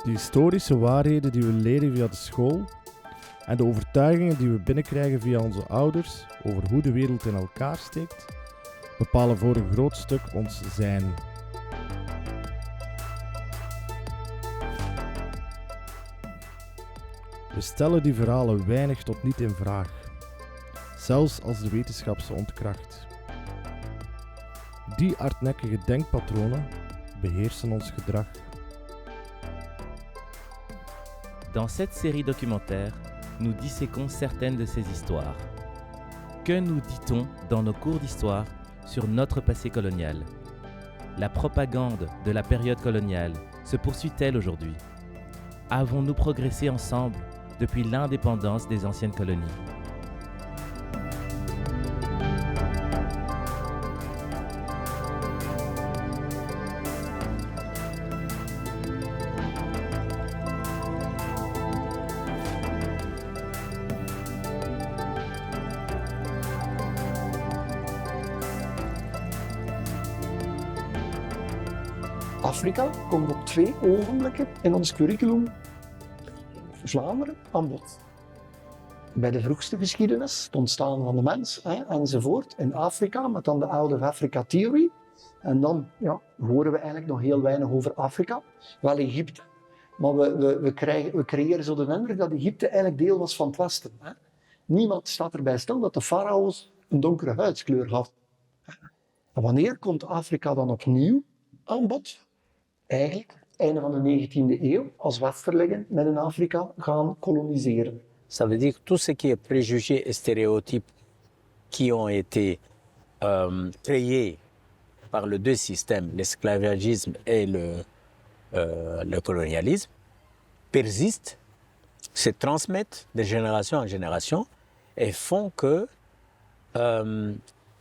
De historische waarheden die we leren via de school en de overtuigingen die we binnenkrijgen via onze ouders over hoe de wereld in elkaar steekt, bepalen voor een groot stuk ons zijn. We stellen die verhalen weinig tot niet in vraag, zelfs als de wetenschap ze ontkracht. Die hardnekkige denkpatronen beheersen ons gedrag. Dans cette série documentaire, nous disséquons certaines de ces histoires. Que nous dit-on dans nos cours d'histoire sur notre passé colonial? La propagande de la période coloniale se poursuit-elle aujourd'hui? Avons-nous progressé ensemble depuis l'indépendance des anciennes colonies? Afrika komt op 2 ogenblikken in ons curriculum Vlaanderen aan bod. Bij de vroegste geschiedenis, het ontstaan van de mens enzovoort, in Afrika met dan de oude Africa Theory. En dan horen we eigenlijk nog heel weinig over Afrika, wel Egypte. Maar we creëren zo de indruk dat Egypte eigenlijk deel was van het Westen. Niemand staat erbij stil dat de farao's een donkere huidskleur hadden. En wanneer komt Afrika dan opnieuw aan bod? Eigenlijk, einde van de 19e eeuw, als Westerlingen met in Afrika gaan koloniseren. Ça veut dire que tout ce qui est préjugés et stéréotypes qui ont été créés par les deux systèmes, l'esclavagisme et le colonialisme, persistent, se transmettent de génération en génération et font que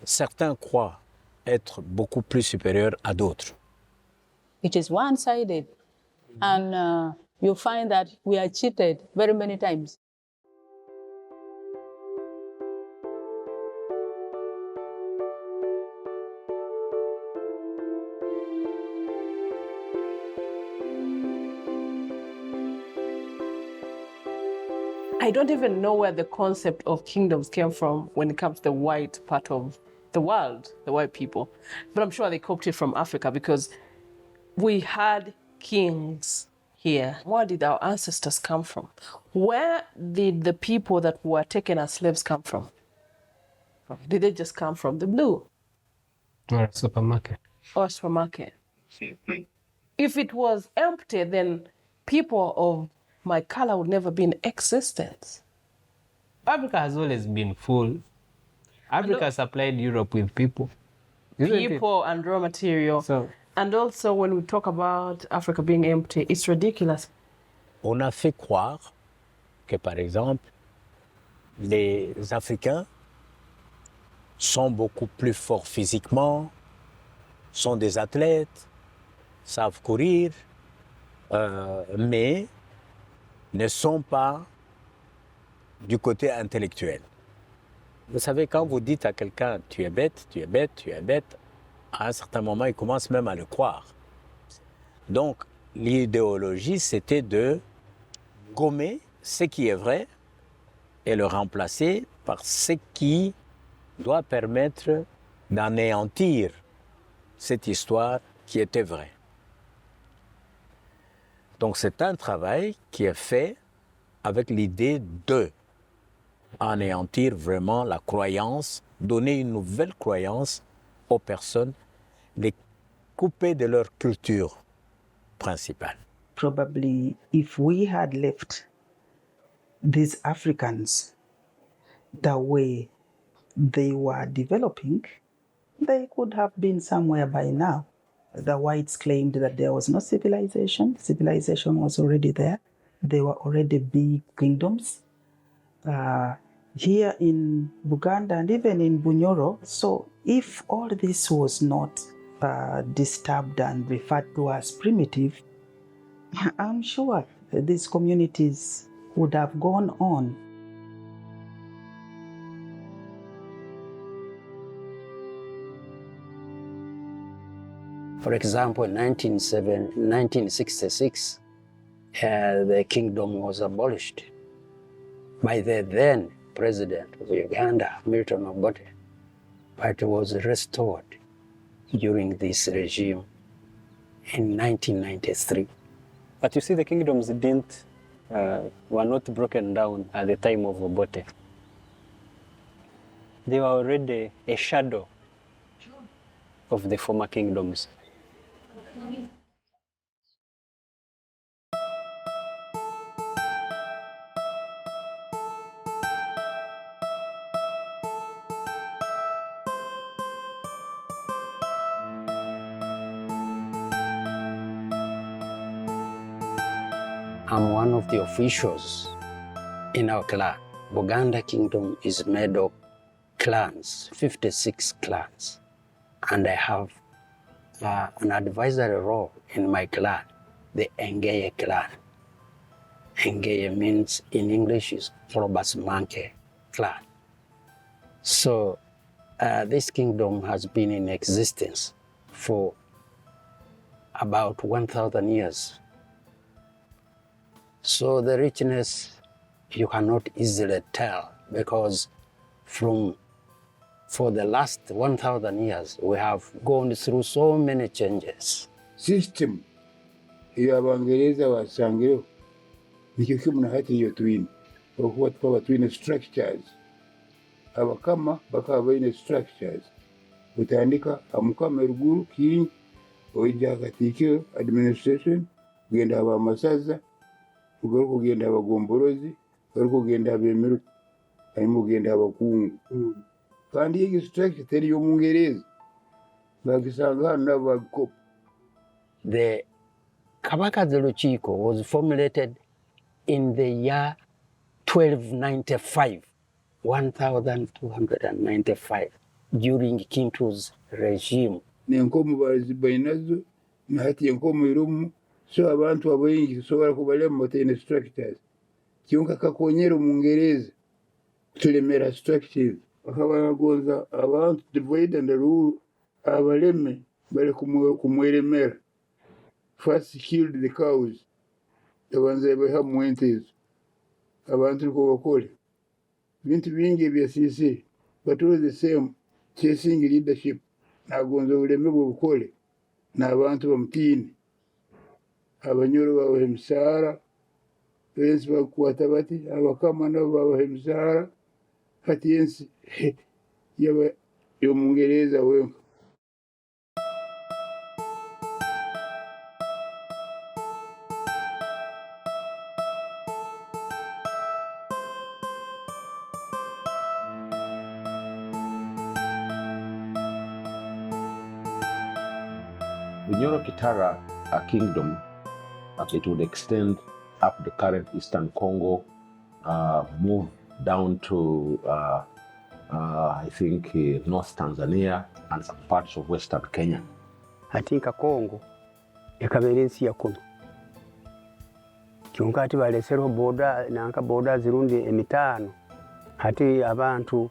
certains croient être beaucoup plus supérieurs à d'autres. It is one-sided, and you find that we are cheated very many times. I don't even know where the concept of kingdoms came from when it comes to the white part of the world, the white people. But I'm sure they copied it from Africa because we had kings here. Where did our ancestors come from? Where did the people that were taken as slaves come from? Did they just come from the blue? Or a supermarket. Or a supermarket. If it was empty, then people of my color would never be in existence. Africa has always been full. Africa supplied Europe with people. People and raw material. And also, when we talk about Africa being empty, it's ridiculous. On a fait croire que, par exemple, les Africains sont beaucoup plus forts physiquement, sont des athlètes, savent courir, mais ne sont pas du côté intellectuel. Vous savez, quand vous dites à quelqu'un « tu es bête, tu es bête, tu es bête », à un certain moment, il commence même à le croire. Donc, l'idéologie, c'était de gommer ce qui est vrai et le remplacer par ce qui doit permettre d'anéantir cette histoire qui était vraie. Donc, c'est un travail qui est fait avec l'idée de anéantir vraiment la croyance, donner une nouvelle croyance aux personnes, les couper de leur culture principale. Probably if we had left these Africans the way they were developing, they could have been somewhere by now. The whites claimed that there was no civilization. Civilization was already there. There were already big kingdoms. Here in Uganda and even in Bunyoro. So if all this was not disturbed and referred to as primitive, I'm sure these communities would have gone on. For example, in 1966, the kingdom was abolished by the then president of Uganda, Milton Obote, but it was restored during this regime in 1993. But you see, the kingdoms were not broken down at the time of Obote. They were already a shadow of the former kingdoms. I'm one of the officials in our clan. Buganda Kingdom is made of clans, 56 clans. And I have an advisory role in my clan, the Engeye clan. Engeye means in English is Robus Monkey clan. So this kingdom has been in existence for about 1,000 years. So the richness you cannot easily tell, because for the last 1,000 years we have gone through so many changes. System y'abangereza basangireho nicyo kimwe hati yo twin okuba twaba twine structures abakama bakaba baine structures utandika amukama ruguru king oija katike administration kugenda abamasaza ugoro kugenda abagomborozi ugoro kugenda abemiru arimo kugenda abakungu kandi iyi structure teri yo mungereza bagisanga n'abako. The Kabakazi Luchiko was formulated in the year 1295, during Kintu's regime. Nenkomu bazibainazo na hati yenkomu irumu so abantu abayingi sobola kubalema motene structures kiyonka kakonyera mungereza tulemera structures akabagonza abantu divide and rule abaleme bale kumweremera. First killed the cows. Abanza baha mwentezi. Abantu ko bakole. Bintu bingi bya CC but all the same chasing leadership nagonza uleme bukole na abantu bamutini. Abanyoro bawe msara bensi bakwata bati abakama nabo bawe msara hati yensi yaba yo mungereza wenka. The Nyoro-Kitara kingdom, it would extend up the current Eastern Congo, move down to, I think, North Tanzania and some parts of Western Kenya. Atinka Congo, ekabera ensi ya kumi. Kyonka ati balesero boda nanka boda zirundi emitano. Hati abantu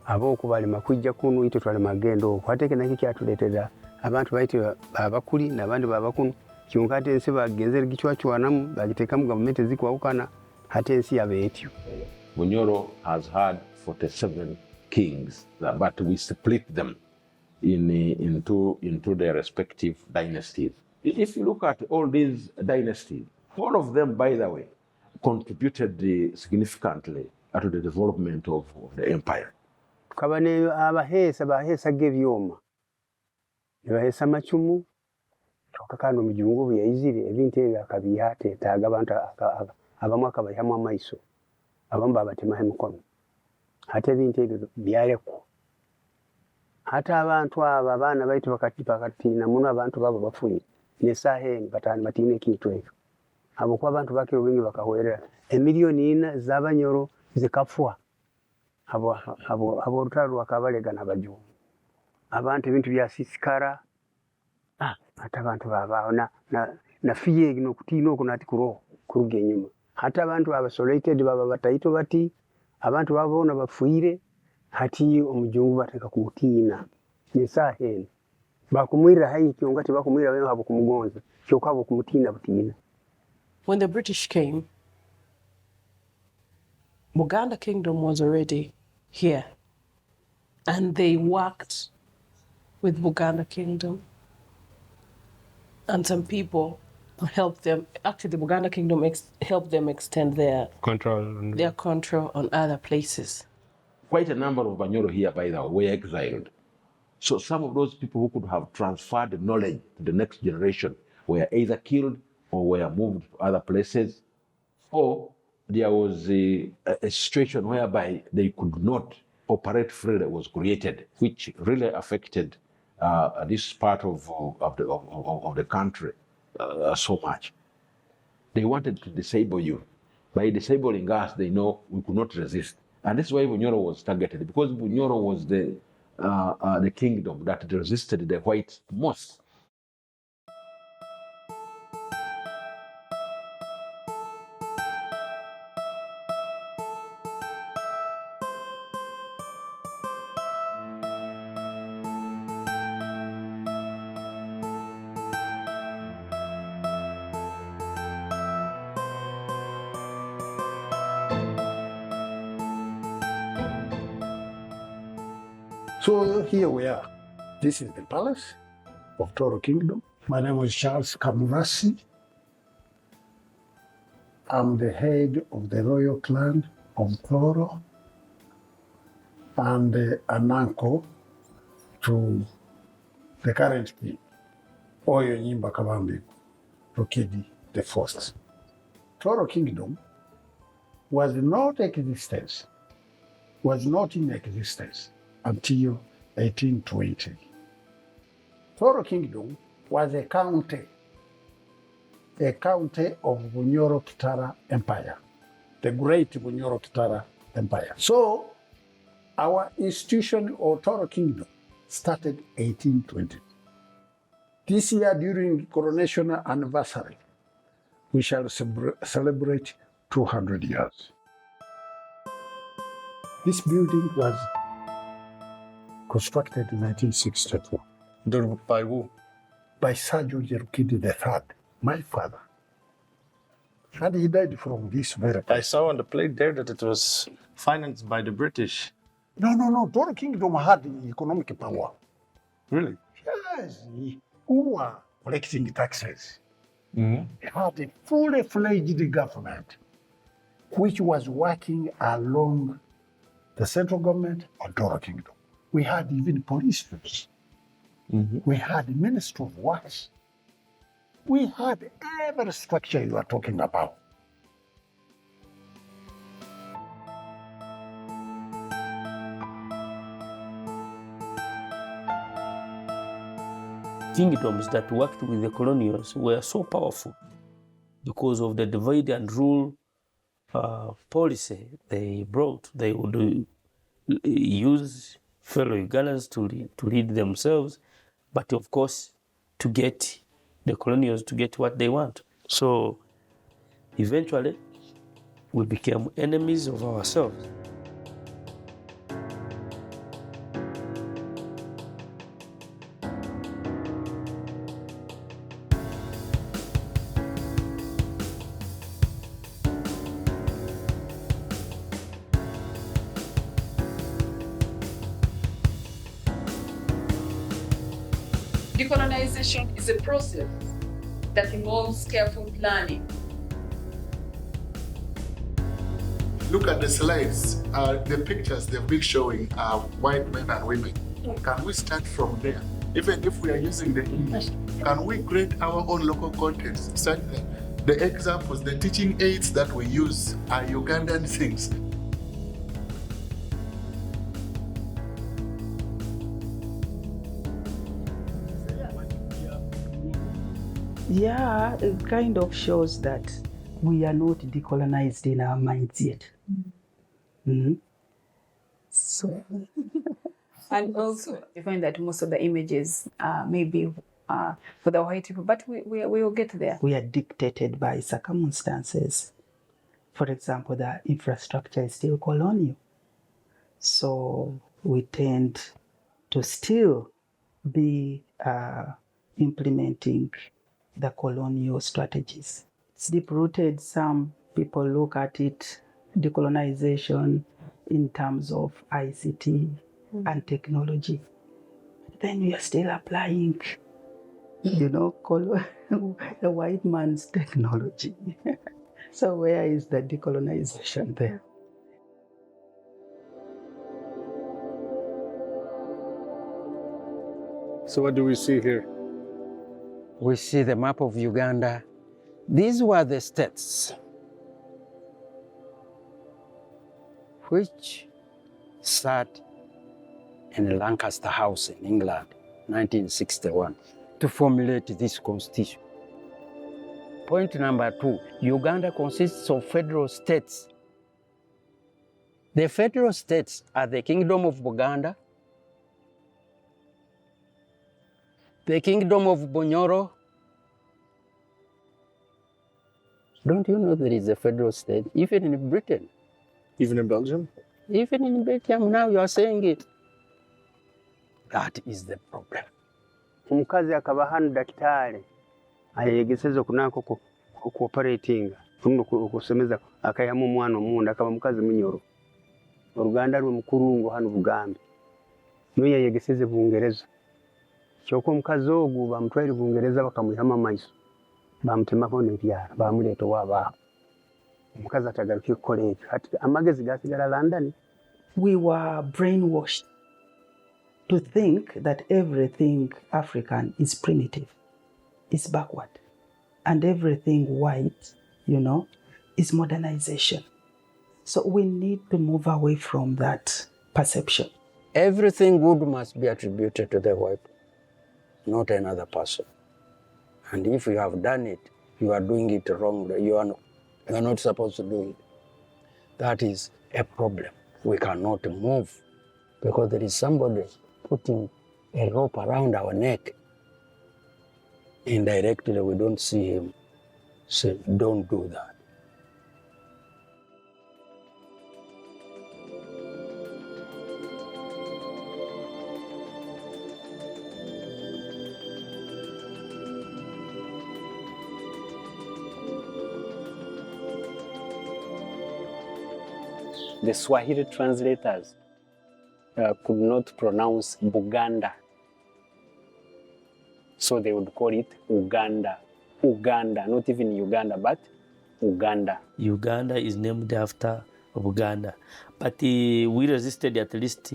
abokubalima kujja kunu ite twale magendo. Hati kenaki kyatuletera abantu baite abakuli nabandi babakunu kyonka ate ensi bagenze gichwachwanamu bagitekamu government zikwawukana hati ensi yabeetyo. Bunyoro has had 47 kings, but we split them into their respective dynasties. If you look at all these dynasties, all of them, by the way, contributed significantly to the development of the empire. Kabane abahesa gebyoma. Bahesa machumu tokakano mujungu byayizire ebintu akabihate taga abantu abamwe akabayamu amaiso abamba abatema emikono hata ebintu byaleko hata abantu abana baitu bakatina muno abantu babo bafuye ne saheni batani matine kintu ekyo abo kwa abantu bake ubingi bakahwerera emiliyoni 4 z'abanyoro zikafwa abo rutaru akabalega nabajungu abantu ebintu byasisikara hata abantu babao na fiye no kutino kunati kuruge nyuma hata abantu abasolated baba bataito bati abantu babona bafuire hati omujungu bateka kumutina nesaheni bakumwira hayi kyongati bakumwira wewe habo kumugonza kyokabo kumutina butina when the British came, Buganda Kingdom was already here. And they worked with Buganda Kingdom. And some people helped them. Actually, the Buganda Kingdom helped them extend their control on other places. Quite a number of Banyoro here, by the way, were exiled. So some of those people who could have transferred the knowledge to the next generation were either killed or were moved to other places, or there was a situation whereby they could not operate freely that was created, which really affected this part of the country so much. They wanted to disable you. By disabling us, they know we could not resist. And that's why Bunyoro was targeted, because Bunyoro was the kingdom that resisted the whites most. So here we are. This is the palace of Toro Kingdom. My name is Charles Kamurasi. I'm the head of the royal clan of Toro and an uncle to the current king, Oyo Nyimba Kabambi Rukidi the First. Toro Kingdom was not in existence until 1820. Toro Kingdom was a county of Bunyoro Kitara Empire, the great Bunyoro Kitara Empire. So our institution of Toro Kingdom started 1820. This year, during coronation anniversary, we shall celebrate 200 years. This building was constructed in 1962. By who? By Sir George Rukidi III, my father. And he died from this very place. I saw on the plate there that it was financed by the British. No. Toro Kingdom had economic power. Really? Yes. Who were collecting taxes. Mm-hmm. It had a fully fledged government which was working along the central government and Toro Kingdom. We had even police force. Mm-hmm. We had the Ministry of Works. We had every structure you are talking about. Kingdoms that worked with the colonials were so powerful because of the divide and rule policy they brought. They would use fellow Ugandans to lead themselves, but of course to get the colonials to get what they want. So eventually we became enemies of ourselves. Decolonization is a process that involves careful planning. Look at the slides, the pictures they've been showing are white men and women. Can we start from there? Even if we are using the English, can we create our own local content such that the examples, the teaching aids that we use are Ugandan things? Yeah, it kind of shows that we are not decolonized in our minds yet. Mm-hmm. So, and also, I find that most of the images maybe for the white people, but we will get there. We are dictated by circumstances. For example, the infrastructure is still colonial. So we tend to still be implementing the colonial strategies. It's deep-rooted. Some people look at it, decolonization, in terms of ICT and technology. Then we are still applying, the white man's technology. So where is the decolonization there? So what do we see here? We see the map of Uganda. These were the states which sat in Lancaster House in England, 1961, to formulate this constitution. Point number 2, Uganda consists of federal states. The federal states are the Kingdom of Buganda, the Kingdom of Bunyoro. Don't you know there is a federal state, even in Britain? Even in Belgium? Even in Belgium, now you are saying it. That is the problem. Omukazi akaba hano daktari ayegeseza kunako cooperating okusemeza akayamu omwana omunda akaba mukazi munyoro Oluganda lwe mukurungo hano Bugambe no yegeseze Bungereza kyoko omukazi ogwo bamutwale Bungereza bakamuyama maiso bamutemako n'ebyara bamuleeta waba omukazi atagaruka college hati amagezi gasigala London. We were brainwashed to think that everything African is primitive, is backward, and everything white, is modernization. So we need to move away from that perception. Everything good must be attributed to the white, not another person. And if you have done it, you are doing it wrongly. You are not supposed to do it. That is a problem. We cannot move because there is somebody putting a rope around our neck. Indirectly, we don't see him. So don't do that. The Swahili translators could not pronounce Buganda. So they would call it Uganda. Uganda, not even Uganda, but Uganda. Uganda is named after Uganda. But we resisted at least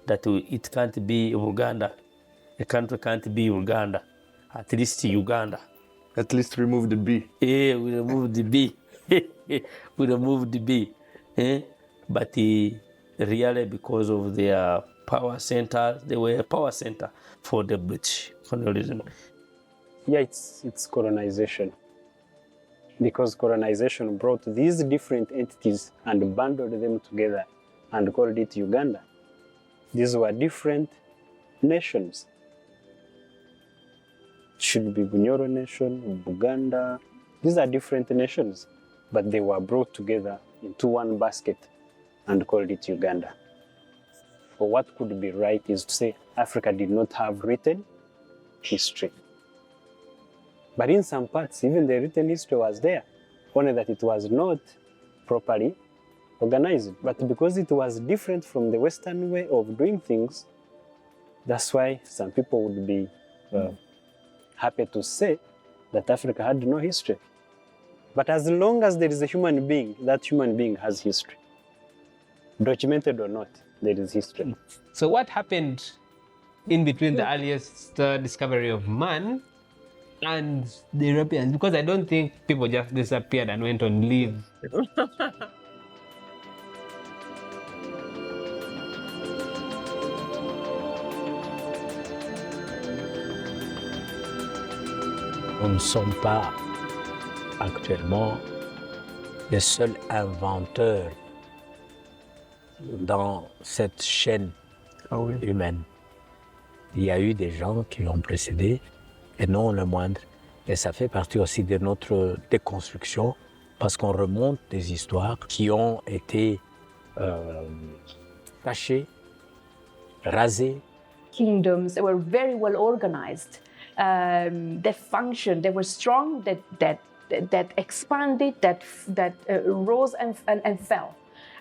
that it can't be Uganda. A country can't be Uganda. At least Uganda. At least remove the B. Yeah, we removed the B. We removed the B. But really because of their power center, they were a power center for the British colonialism. Yeah, it's colonization. Because colonization brought these different entities and bundled them together and called it Uganda. These were different nations. It should be Bunyoro nation, Buganda. These are different nations, but they were brought together into one basket and called it Uganda. For what could be right is to say Africa did not have written history. But in some parts, even the written history was there, only that it was not properly organized. But because it was different from the Western way of doing things, that's why some people would be happy to say that Africa had no history. But as long as there is a human being, that human being has history. Documented or not, there is history. So what happened in between the earliest discovery of man and the Europeans? Because I don't think people just disappeared and went on leave. Nous ne sommes pas actuellement les seuls inventeurs dans cette chaîne humaine. Il y a eu des gens qui l'ont précédé, et non le moindre. Et ça fait partie aussi de notre déconstruction, parce qu'on remonte des histoires qui ont été cachées, rasées. Kingdoms, they were very well organized. They functioned, they were strong, that that expanded, that rose and fell.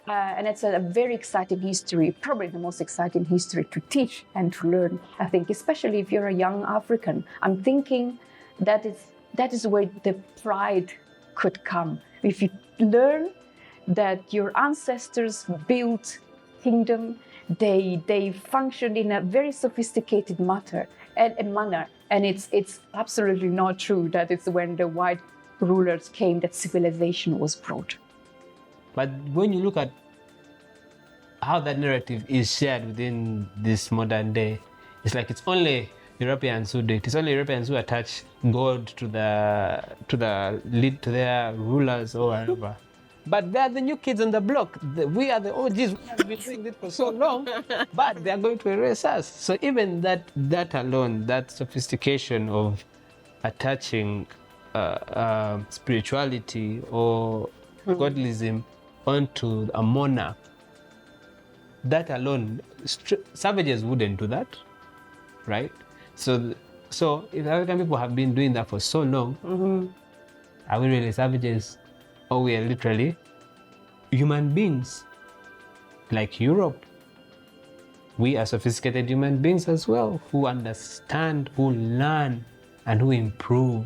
And it's a very exciting history, probably the most exciting history to teach and to learn, I think, especially if you're a young African. I'm thinking that is where the pride could come. If you learn that your ancestors built kingdom, they functioned in a very sophisticated manner, and it's absolutely not true that it's when the white rulers came that civilization was brought. But when you look at how that narrative is shared within this modern day, it's like it's only Europeans who do it. It's only Europeans who attach God to their rulers or whatever. But they're the new kids on the block. We are the OGs. We have been doing it for so long, but they're going to erase us. So even that alone, that sophistication of attaching spirituality or godlism onto a monarch, that alone, savages wouldn't do that, right? So if African people have been doing that for so long, are we really savages? Or we are literally human beings? Like Europe, we are sophisticated human beings as well, who understand, who learn, and who improve